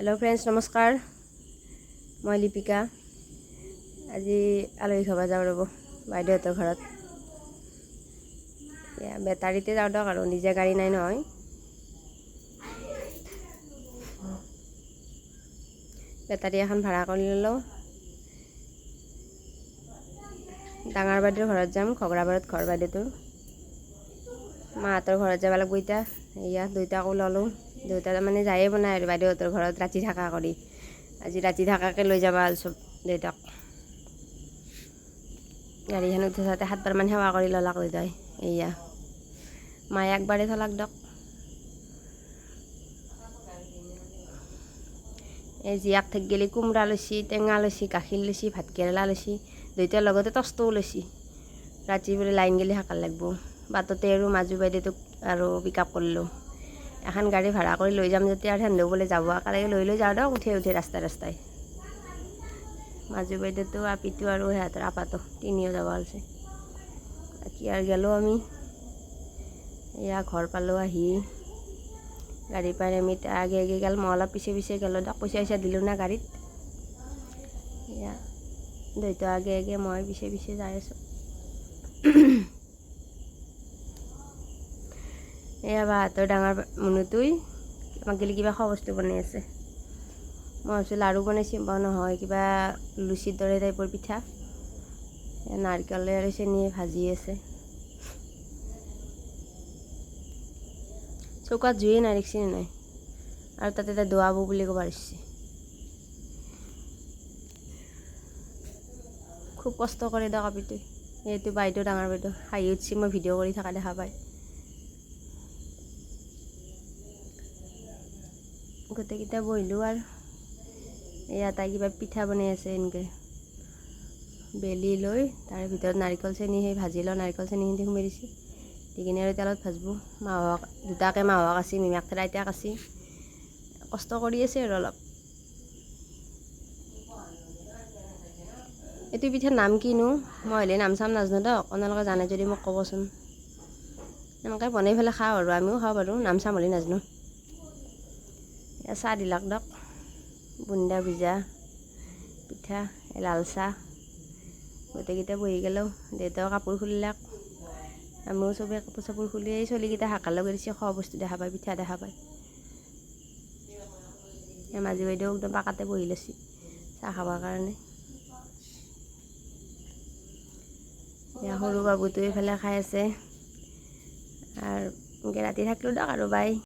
hello friends नमस्कार मैं लिपिका আজি আলহী খাব যাওঁ ৰ'ব বাইদেউহঁতৰ ঘৰত বেটাৰীতে যাওঁ দিয়ক আৰু নিজে গাড়ী নাই নহয় বেটাৰী এখন ভাড়া কৰি ল'লোঁ ডাঙৰ বাইদেউৰ ঘৰত যাম খগৰাবাৰত ঘৰ বাইদেউটোৰ মাহঁতৰ ঘৰত যাব লাগিব এতিয়া এয়া দুইটাকো ল'লোঁ দুইটা মানে যায়ে বনাই আৰু বাইদেউহঁতৰ ঘৰত ৰাতি থাকা কৰি আজি ৰাতি থাকাকৈ লৈ যাবা চব দুইটাক গাড়ীখন উঠি যাওঁতে 7 বাৰমান সেৱা কৰি ল'লাক দুইটাই এয়া মায়ে একবাৰে থলাক দিয়ক এই জীয়াক থাকি গেলি কোমৰা লৈছি টেঙা লৈছি গাখীৰ লৈছি ভাত কেৰেলা লৈছি দুইটাৰ লগতে টষ্টও লৈছি ৰাতি বোলে লাইন গেলি থাকাৰ লাগব বাটতে আৰু মাজু বাইদেউটোক আৰু পিক আপ কৰিলোঁ এখন গাড়ী ভাড়া কৰি লৈ যাম যেতিয়া সেন্ধেও বোলে যাব একেলগে লৈ যাওঁ দিয়ক উঠি ৰাস্তাই মাজু বাইদেউটো আপিটো আৰু সিহঁতৰ আপাটো তিনিও যাব আছে বাকী আৰু গেলোঁ আমি এয়া ঘৰ পালোঁ আহি গাড়ী পাই আমি আগে গেল মই অলপ পিছে গেলোঁ দিয়ক পইচা দিলোঁ না গাড়ীত এয়া দুইটা আগে মই পিছে যাই আছোঁ এয়া বাহঁতৰ ডাঙৰ মুনুটোই আমাক গেলি কিবা খোৱা বস্তু বনাই আছে মই ভাবিছোঁ লাড়ু বনাইছে নহয় কিবা লুচিৰ দৰে টাইপৰ পিঠা নাৰিকলে আৰু চেনি ভাজি আছে চৌকাত জুয়ে নাই দেখছি নাই আৰু তাতে এটা দোৱাব বুলি ক'ব পাৰিছে খুব কষ্ট কৰে দিয়ক আপিটোই এইটো বাইদেউ ডাঙৰ বাইদেউ হাঁহি উঠছি মই ভিডিঅ' কৰি থকা দেখা পায় গোটেইকেইটা বহিলোঁ আৰু এয়া তাই কিবা পিঠা বনাই আছে এনেকৈ বেলি লৈ তাৰে ভিতৰত নাৰিকল চেনি সেই ভাজি লওঁ নাৰিকল চেনিখিনি সোমাই দিছে দি কিনে আৰু তেলত ভাজব মাহক দুটাকে মাহক আছি মিমাক আইতাক আছি কষ্ট কৰি আছে আৰু অলপ এইটো পিঠাৰ নাম কিনো মই হ'লে নাম চাম নাজানো দিয়ক আপোনালোকে জানে যদি মোক ক'বচোন এনেকৈ বনাই পেলাই খাওঁ আৰু আমিও খাওঁ বাৰু নাম চাম হ'লে নাজানো চাহ দিলাক দিয়ক বুন্দা ভিজা পিঠা লাল চাহ গোটেইকেইটা বহি গেলোঁ দেউতাও কাপোৰ খুলিলাক আমিও চবেই কাপোৰ চাপোৰ খুলি এই চলিকেইটা হাকাৰ লগে দিছে খোৱা বস্তু দেখা পায় পিঠা দেখা পায় মাজু বাইদেউ একদম পাকাতে বহি লৈছি চাহ খাবৰ কাৰণে সৰু বাবুটো এইফালে খাই আছে আৰু ৰাতি থাকিলোঁ দিয়ক আৰু বাই